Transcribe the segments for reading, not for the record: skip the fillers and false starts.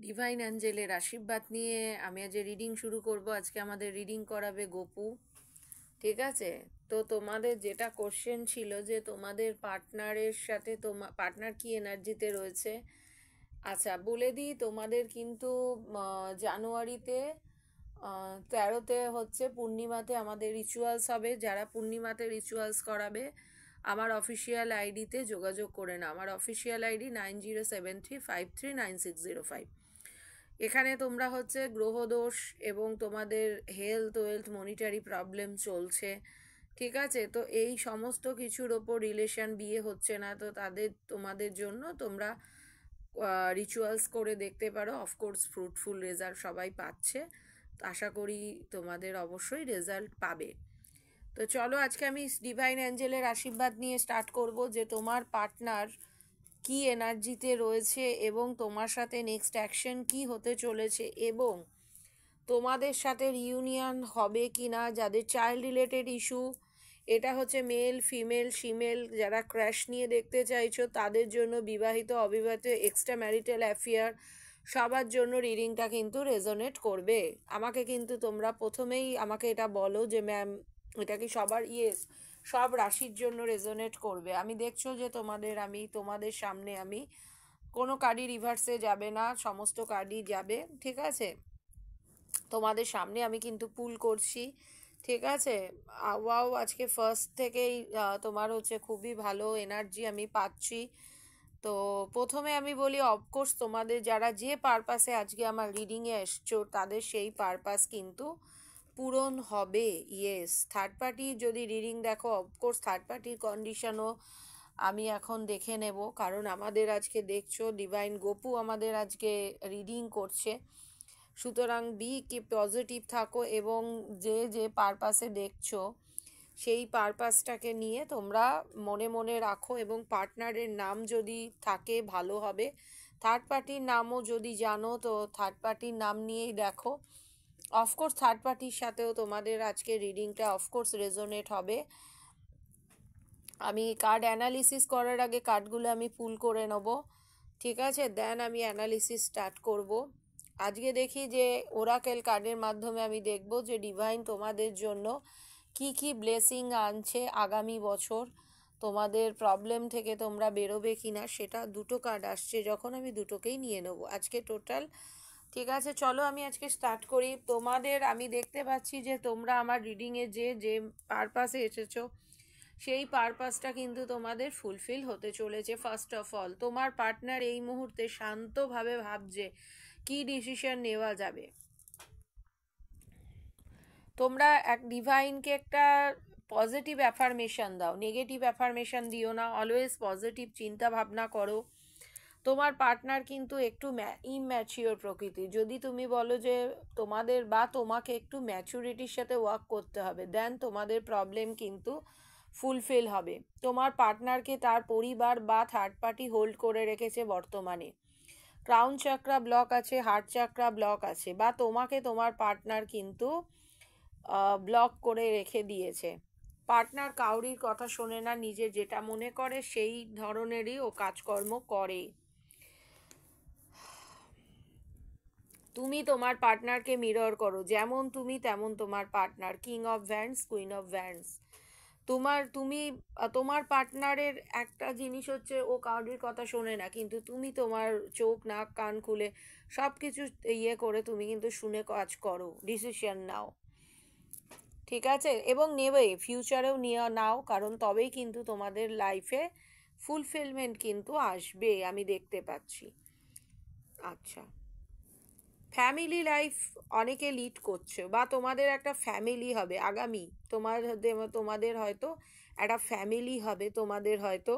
Divine অ্যাঞ্জেলের আশীর্বাদ নিয়ে আমি আজ রিডিং শুরু করব। আজকে আমাদের রিডিং করাবে গোপু। ঠিক আছে, তো তোমাদের যেটা কোশ্চেন ছিল যে তোমাদের পার্টনারের সাথে পার্টনার কি এনার্জিতে রয়েছে। আচ্ছা বলে দিই, তোমাদের কিন্তু জানুয়ারিতে 13তে হচ্ছে পূর্ণিমাতে আমাদের রিচুয়ালস হবে। যারা পূর্ণিমাতে রিচুয়ালস করাবে আমার অফিসিয়াল আইডিতে যোগাযোগ করে না। আমার অফিসিয়াল আইডি 9073539605। এখানে তোমরা হচ্ছে গ্রহদোষ এবং তোমাদের হেলথ মনিটারি প্রবলেম চলছে, ঠিক আছে, তো এই সমস্ত কিছুর ওপর রিলেশন, বিয়ে হচ্ছে না, তো তোমাদের জন্য তোমরা রিচুয়ালস করে দেখতে পারো। অফকোর্স ফ্রুটফুল রেজাল্ট সবাই পাচ্ছে, আশা করি তোমাদের অবশ্যই রেজাল্ট পাবে। তো চলো আজকে আমি ডিভাইন অ্যাঞ্জেলের আশীর্বাদ নিয়ে স্টার্ট করব যে তোমার পার্টনার কি এনার্জিতে রয়েছে এবং তোমার সাথে নেক্সট অ্যাকশন কি হতে চলেছে, এবং তোমাদের সাথে রিউনিয়ন হবে কি না। যাদের চাইল্ড রিলেটেড ইস্যু, এটা হচ্ছে মেল ফিমেল শিমেল, যারা ক্র্যাশ নিয়ে দেখতে চাইছো তাদের জন্য, বিবাহিত অবিবাহিত এক্সট্রা ম্যারিটাল অ্যাফেয়ার, সবার জন্য রিডিংটা কিন্তু রেজোনেট করবে। আমাকে কিন্তু তোমরা প্রথমেই আমাকে এটা বলো যে ম্যাম এটা কি সবার, ইয়েস, সব রাশির জন্য রেজোনেট করবে। আমি দেখছো যে তোমাদের সামনে আমি কোনো কার্ডই রিভার্সে যাবে না, সমস্ত কার্ডই যাবে, ঠিক আছে। তোমাদের সামনে আমি কিন্তু পুল করছি, ঠিক আছে। ওয়াও, আজকে ফার্স্ট থেকেই তোমার হচ্ছে খুবই ভালো এনার্জি আমি পাচ্ছি। তো প্রথমে আমি বলি, অফকোর্স তোমাদের যারা যে পারপাসে আজকে আমার রিডিংয়ে এসছো তাদের সেই পারপাস কিন্তু পূরণ হবে। ইয়েস, থার্ড পার্টি যদি রিডিং দেখো, অফকোর্স থার্ড পার্টির কন্ডিশনও আমি এখন দেখে নেব, কারণ আমাদের আজকে দেখছো ডিভাইন গোপু আমাদের আজকে রিডিং করছে। সুতরাং কি পজিটিভ থাকো এবং যে যে পারপাসে দেখছো সেই পারপাসটাকে নিয়ে তোমরা মনে মনে রাখো, এবং পার্টনারের নাম যদি থাকে ভালো হবে। থার্ড পার্টির নামও যদি জানো তো থার্ড পার্টির নাম নিয়েই দেখো। অফকোর্স থার্ড পার্টির সাথেও তোমাদের আজকে রিডিংটা অফকোর্স রেজোনেট হবে। আমি কার্ড অ্যানালিসিস করার আগে কার্ডগুলো আমি পুল করে নেব, ঠিক আছে, দেন আমি অ্যানালিসিস স্টার্ট করব। আজকে দেখি যে ওরাকেল কার্ডের মাধ্যমে আমি দেখব যে ডিভাইন তোমাদের জন্য কি কি ব্লেসিং আনছে আগামী বছর, তোমাদের প্রবলেম থেকে তোমরা বেরোবে কিনা, সেটা দুটো কার্ড আসছে যখন আমি দুটোকেই নিয়ে নেব আজকে টোটাল। ঠিক আছে, চলো আমি আজকে স্টার্ট করি। তোমাদের আমি দেখতে পাচ্ছি যে তোমরা আমার রিডিংয়ে যে যে পারপাসে এসেছো সেই পারপাসটা কিন্তু তোমাদের ফুলফিল হতে চলেছে। ফার্স্ট অফ অল, তোমার পার্টনার এই মুহূর্তে শান্তভাবে ভাবছে কি ডিসিশন নেওয়া যাবে। তোমরা এক ডিভাইনকে একটা পজিটিভ অ্যাফার্মেশন দাও, নেগেটিভ অ্যাফার্মেশন দিও না, অলওয়েজ পজিটিভ চিন্তা ভাবনা করো। তোমার পার্টনার কিন্তু একটু ইম্যাচিওর প্রকৃতি। যদি তুমি বলো যে তোমাদের বা তোমাকে একটু ম্যাচুরিটির সাথে ওয়ার্ক করতে হবে, দেন তোমাদের প্রবলেম কিন্তু ফুলফিল হবে। তোমার পার্টনারকে তার পরিবার বা থার্ড পার্টি হোল্ড করে রেখেছে বর্তমানে। ক্রাউন চাকরা ব্লক আছে, হার্ট চাকরা ব্লক আছে, বা তোমাকে তোমার পার্টনার কিন্তু ব্লক করে রেখে দিয়েছে। পার্টনার কাউরির কথা শোনে না, নিজে যেটা মনে করে সেই ধরনেরই ও কাজকর্ম করে। তুমি তোমার পার্টনারকে মিরর করো, যেমন তুমি তেমন তোমার partner. King of wands, queen of wands. তোমার পার্টনারের একটা জিনিস হচ্ছে ও কাউরির কথা শোনে না, কিন্তু তুমি তোমার চোখ নাক কান খুলে সব কিছু ইয়ে করে তুমি কিন্তু শুনে কাজ করো, ডিসিশন নাও, ঠিক আছে, এবং নেবে ফিউচারেও নিয়ে নাও, কারণ তবেই কিন্তু তোমাদের লাইফে ফুলফিলমেন্ট কিন্তু আসবে, আমি দেখতে পাচ্ছি। আচ্ছা, ফ্যামিলি লাইফ অনেকে লিড করছে, বা তোমাদের একটা ফ্যামিলি হবে আগামী, তোমাদের হয়তো একটা ফ্যামিলি হবে, তোমাদের হয়তো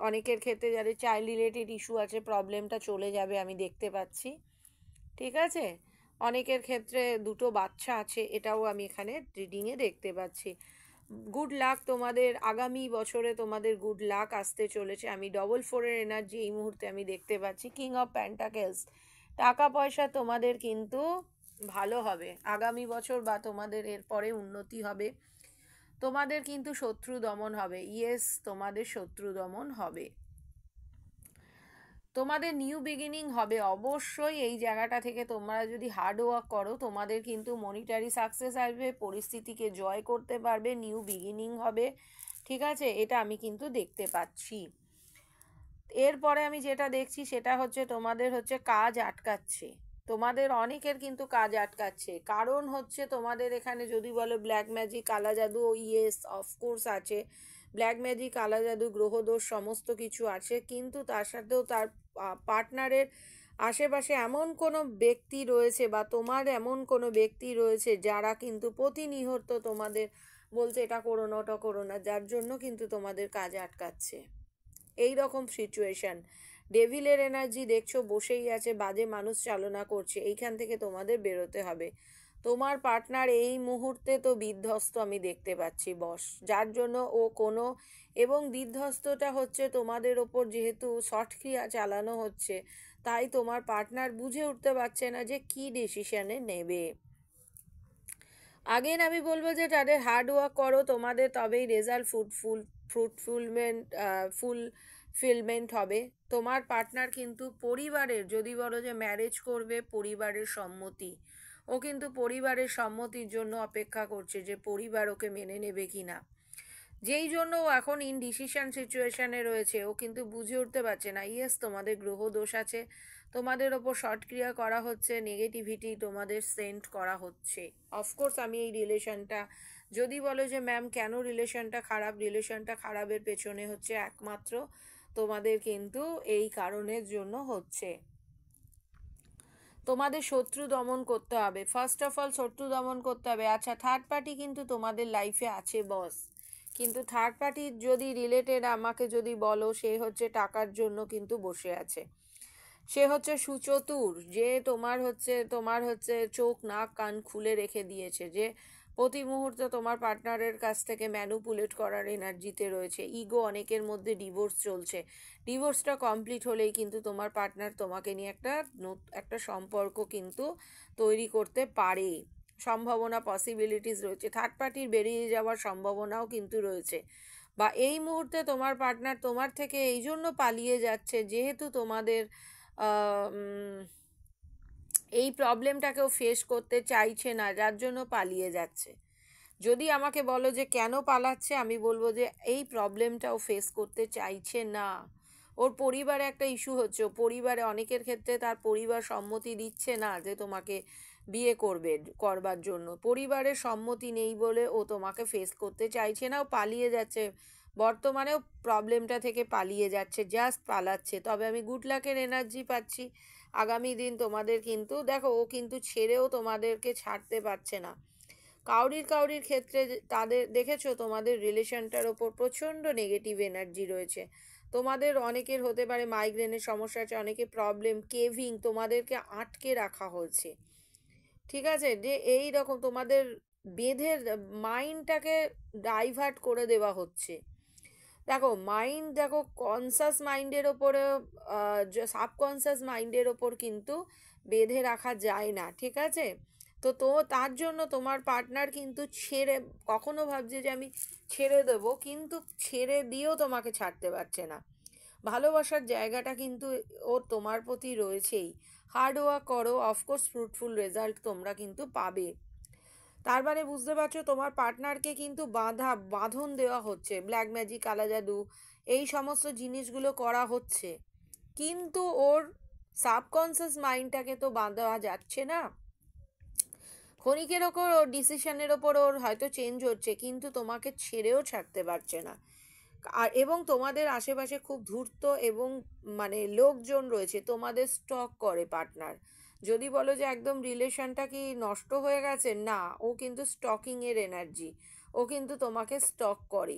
অনেকের ক্ষেত্রে যাদের চাইল্ড রিলেটেড ইস্যু আছে প্রবলেমটা চলে যাবে, আমি দেখতে পাচ্ছি, ঠিক আছে। অনেকের ক্ষেত্রে দুটো বাচ্চা আছে, এটাও আমি এখানে রিডিংয়ে দেখতে পাচ্ছি। গুড লাক তোমাদের, আগামী বছরে তোমাদের গুড লাক আসতে চলেছে। আমি ডবল ফোরের এনার্জি এই মুহূর্তে আমি দেখতে পাচ্ছি। কিং অফ প্যান্টাকেলস, টাকা পয়সা তোমাদের কিন্তু ভালো হবে আগামী বছর, বা তোমাদের এরপরে উন্নতি হবে। তোমাদের কিন্তু শত্রু দমন হবে, ইয়েস, তোমাদের শত্রু দমন হবে। তোমাদের নিউ বিগিনিং হবে অবশ্যই। এই জায়গাটা থেকে তোমরা যদি হার্ড ওয়ার্ক করো তোমাদের কিন্তু মনিটারি সাকসেস আসবে, পরিস্থিতিকে জয় করতে পারবে, নিউ বিগিনিং হবে। ঠিক আছে, এটা আমি কিন্তু দেখতে পাচ্ছি। এরপরে আমি যেটা দেখছি সেটা হচ্ছে তোমাদের হচ্ছে কাজ আটকাচ্ছে, তোমাদের অনেকের কিন্তু কাজ আটকাচ্ছে। কারণ হচ্ছে তোমাদের এখানে যদি বলো ব্ল্যাক ম্যাজিক, কালা জাদু, ইয়েস অফকোর্স আছে, ব্ল্যাক ম্যাজিক, কালা জাদু, গ্রহদোষ সমস্ত কিছু আছে, কিন্তু তার সাথেও তার পার্টনারের আশেপাশে এমন কোনো ব্যক্তি রয়েছে বা তোমার এমন কোনো ব্যক্তি রয়েছে যারা কিন্তু প্রতিনিয়ত তোমাদের বলছে এটা করো না ওটা করো না, যার জন্য কিন্তু তোমাদের কাজ আটকাচ্ছে। এই রকম সিচুয়েশন। ডেভিলের এনার্জি দেখছো বসেই আছে, বাজে মানুষ চালনা করছে, এইখান থেকে তোমাদের বেরোতে হবে। তোমার পার্টনার এই মুহূর্তে তো বিধ্বস্ত আমি দেখতে পাচ্ছি বস, যার জন্য ও কোনো, এবং বিধ্বস্তটা হচ্ছে তোমাদের ওপর যেহেতু শর্টক্রিয়া চালানো হচ্ছে, তাই তোমার পার্টনার বুঝে উঠতে পারছে না যে কি ডিসিশনে নেবে। আগেন আমি বলবো যে তাদের হার্ড ওয়ার্ক করো, তোমাদের তবেই রেজাল্ট ফ্রুটফুলমেন্ট ফুলফিলমেন্ট হবে। তোমার পার্টনার কিন্তু পরিবারের, যদি বলো যে ম্যারেজ করবে, পরিবারের সম্মতি, ও কিন্তু পরিবারের সম্মতির জন্য অপেক্ষা করছে যে পরিবার ওকে মেনে নেবে কি না, যেই জন্য ও এখন ইনডিসিশন সিচুয়েশনে রয়েছে। ও কিন্তু বুঝে উঠতে পারছে না, ইয়েস তোমাদের গ্রহ দোষ আছে, তোমাদের ওপর শর্টক্রিয়া করা হচ্ছে, নেগেটিভিটি তোমাদের সেন্ড করা হচ্ছে। অফকোর্স আমি এই রিলেশনটা, যদি বলো যে ম্যাম কেন রিলেশনটা খারাপ, রিলেশনটা খারাপের পেছনে হচ্ছে একমাত্র তোমাদের কিন্তু এই কারণের জন্য হচ্ছে, তোমাদের শত্রু দমন করতে হবে। ফার্স্ট অফ অল শত্রু দমন করতে হবে। আচ্ছা, থার্ড পার্টি কিন্তু তোমাদের লাইফে আছে বস, কিন্তু থার্ড পার্টির যদি রিলেটেড আমাকে যদি বলো, সে হচ্ছে টাকার জন্য কিন্তু বসে আছে। সে হচ্ছে সুচতুর, যে তোমার হচ্ছে চোখ নাক কান খুলে রেখে দিয়েছে, যে প্রতি মুহূর্তে তোমার পার্টনারের কাছ থেকে ম্যানুপুলেট করার এনার্জিতে রয়েছে। ইগো অনেকের মধ্যে, ডিভোর্স চলছে, ডিভোর্সটা কমপ্লিট হলেই কিন্তু তোমার পার্টনার তোমাকে নিয়ে একটা সম্পর্ক কিন্তু তৈরি করতে পারে, সম্ভাবনা পসিবিলিটিস রয়েছে। থার্ড পার্টির বেরিয়ে যাওয়ার সম্ভাবনাও কিন্তু রয়েছে, বা এই মুহূর্তে তোমার পার্টনার তোমার থেকে এই জন্য পালিয়ে যাচ্ছে যেহেতু তোমাদের এই প্রবলেমটাকেও ফেস করতে চাইছে না, যার জন্য পালিয়ে যাচ্ছে। যদি আমাকে বলো যে কেন পালাচ্ছে, আমি বলবো যে এই প্রবলেমটাও ফেস করতে চাইছে না। ওর পরিবারে একটা ইস্যু হচ্ছে, ও পরিবারে অনেকের ক্ষেত্রে তার পরিবার সম্মতি দিচ্ছে না যে তোমাকে বিয়ে করবার জন্য, পরিবারের সম্মতি নেই বলে ও তোমাকে ফেস করতে চাইছে না, ও পালিয়ে যাচ্ছে। বর্তমানেও প্রবলেমটা থেকে পালিয়ে যাচ্ছে, জাস্ট পালাচ্ছে। তবে আমি গুড লাকের এনার্জি পাচ্ছি আগামী দিন তোমাদের কিন্তু, দেখো ও কিন্তু ছেড়েও তোমাদেরকে ছাড়তে পারছে না। কাউরির ক্ষেত্রে তাদের দেখেছো তোমাদের রিলেশনটার ওপর প্রচণ্ড নেগেটিভ এনার্জি রয়েছে। তোমাদের অনেকের হতে পারে মাইগ্রেনের সমস্যা আছে, অনেকে প্রবলেম কেভিং, তোমাদেরকে আটকে রাখা হয়েছে। ঠিক আছে, যে এই রকম তোমাদের বেঁধে মাইন্ডটাকে ডাইভার্ট করে দেওয়া হচ্ছে। দেখো মাইন্ড, দেখো কনসাস মাইন্ডের ওপরে, সাবকনসাস মাইন্ডের ওপর কিন্তু বেঁধে রাখা যায় না। ঠিক আছে, তো তার জন্য তোমার পার্টনার কিন্তু ছেড়ে, কখনো ভাবছে যে আমি ছেড়ে দেবো, কিন্তু ছেড়ে দিয়েও তোমাকে ছাড়তে পারছে না। ভালোবাসার জায়গাটা কিন্তু ওর তোমার প্রতি রয়েছেই। হার্ড ওয়ার্ক করো, অফকোর্স ফ্রুটফুল রেজাল্ট তোমরা কিন্তু পাবে। তার মানে বুঝতে পারছো তোমার পার্টনারকে কিন্তু বাঁধন দেওয়া হচ্ছে, ব্ল্যাক ম্যাজিক, কালা জাদু, এই সমস্ত জিনিসগুলো করা হচ্ছে, কিন্তু ওর সাবকনসিয়াস মাইন্ডটাকে তো বাঁধা যাচ্ছে না। ক্ষণিকের ওপর ওর ডিসিশনের ওপর ওর হয়তো চেঞ্জ হচ্ছে, কিন্তু তোমাকে ছেড়েও ছাড়তে পারছে না। আর এবং তোমাদের আশেপাশে খুব ধূর্ত এবং মানে লোকজন রয়েছে, তোমাদের স্টক করে পার্টনার। যদি বলো যে একদম রিলেশনটা কি নষ্ট হয়ে গেছে, না, ও কিন্তু স্টকিংয়ের এনার্জি, ও কিন্তু তোমাকে স্টক করে।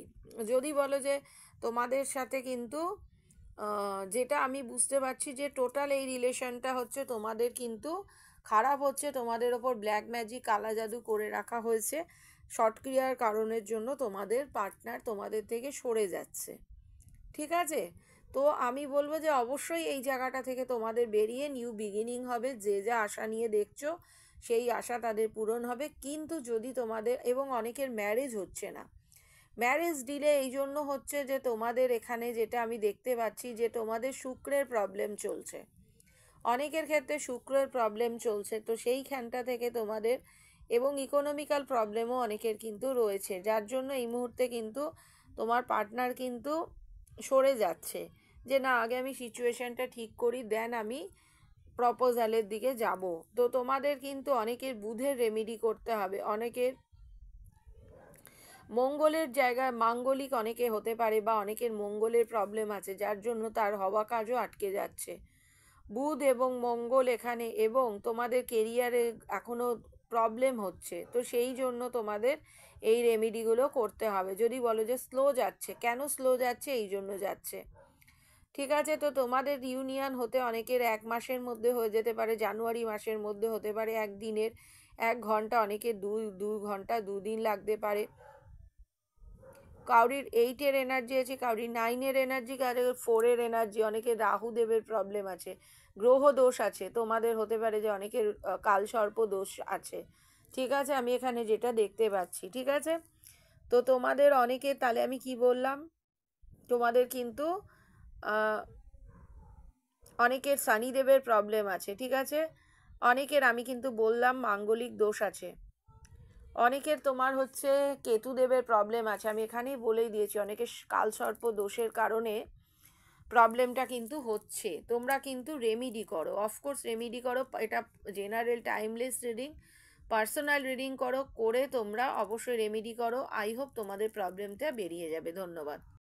যদি বলো যে তোমাদের সাথে কিন্তু যেটা আমি বুঝতে পারছি যে টোটাল এই রিলেশনটা হচ্ছে তোমাদের কিন্তু খারাপ হচ্ছে, তোমাদের ওপর ব্ল্যাক ম্যাজিক, কালা জাদু করে রাখা হয়েছে, শর্টক্রিয়ার কারণের জন্য তোমাদের পার্টনার তোমাদের থেকে সরে যাচ্ছে। ঠিক আছে, তো আমি বলবো যে অবশ্যই এই জায়গাটা থেকে তোমাদের বেরিয়ে নিউ বিগিনিং হবে। যে যা আশা নিয়ে দেখছো সেই আশা তাদের পূরণ হবে, কিন্তু যদি তোমাদের, এবং অনেকের ম্যারেজ হচ্ছে না, ম্যারেজ ডিলে এই জন্য হচ্ছে যে তোমাদের এখানে যেটা আমি দেখতে পাচ্ছি যে তোমাদের শুক্রের প্রবলেম চলছে, অনেকের ক্ষেত্রে শুক্রের প্রবলেম চলছে, তো সেইখানটা থেকে তোমাদের এবং ইকোনমিক্যাল প্রবলেমও অনেকের কিন্তু রয়েছে, যার জন্য এই মুহূর্তে কিন্তু তোমার পার্টনার কিন্তু সরে যাচ্ছে যে না আগে আমি সিচুয়েশনটা ঠিক করি দেন আমি প্রপোজালের দিকে যাব। তো তোমাদের কিন্তু অনেকের বুধের রেমেডি করতে হবে, অনেকের মঙ্গলের জায়গায় মাঙ্গলিক অনেকে হতে পারে বা অনেকের মঙ্গলের প্রবলেম আছে যার জন্য তার হওয়া কাজও আটকে যাচ্ছে। বুধ এবং মঙ্গল এখানে এবং তোমাদের কেরিয়ারে এখনও প্রবলেম হচ্ছে, তো সেই জন্য তোমাদের এই রেমেডিগুলো করতে হবে। যদি বলো যে স্লো যাচ্ছে, কেন স্লো যাচ্ছে? এই জন্য যাচ্ছে। ঠিক আছে, তো তোমাদের ইউনিয়ন হতে অনেকের 1 মাসের মধ্যে হয়ে যেতে পারে, জানুয়ারি মাসের মধ্যে হতে পারে, একদিনের 1 ঘন্টা, অনেকের 2 ঘন্টা 2 দিন লাগতে পারে। কাউরির 8-এর এনার্জি আছে, কাউরির 9-এর এনার্জি, কাউরির 4-এর এনার্জি, অনেকের রাহুদেবের প্রবলেম আছে, গ্রহ দোষ আছে, তোমাদের হতে পারে যে অনেকের কালসর্প দোষ আছে। ঠিক আছে, আমি এখানে যেটা দেখতে পাচ্ছি। ঠিক আছে, তো তোমাদের অনেকের, তাহলে আমি কি বললাম, তোমাদের কিন্তু অনেকের শনিদেবের প্রবলেম আছে। ঠিক আছে, অনেকের আমি কিন্তু বললাম মাঙ্গলিক দোষ আছে, অনেকের তোমার হচ্ছে কেতুদেবের প্রবলেম আছে, আমি এখানেই বলেই দিয়েছি অনেকের কালসর্প দোষের কারণে প্রবলেমটা কিন্তু হচ্ছে। তোমরা কিন্তু রেমিডি করো, অফকোর্স রেমিডি করো, এটা general timeless reading, personal reading করো, করে তোমরা অবশ্যই রেমিডি করো। আই হোপ তোমাদের প্রবলেমটা বেরিয়ে যাবে। ধন্যবাদ।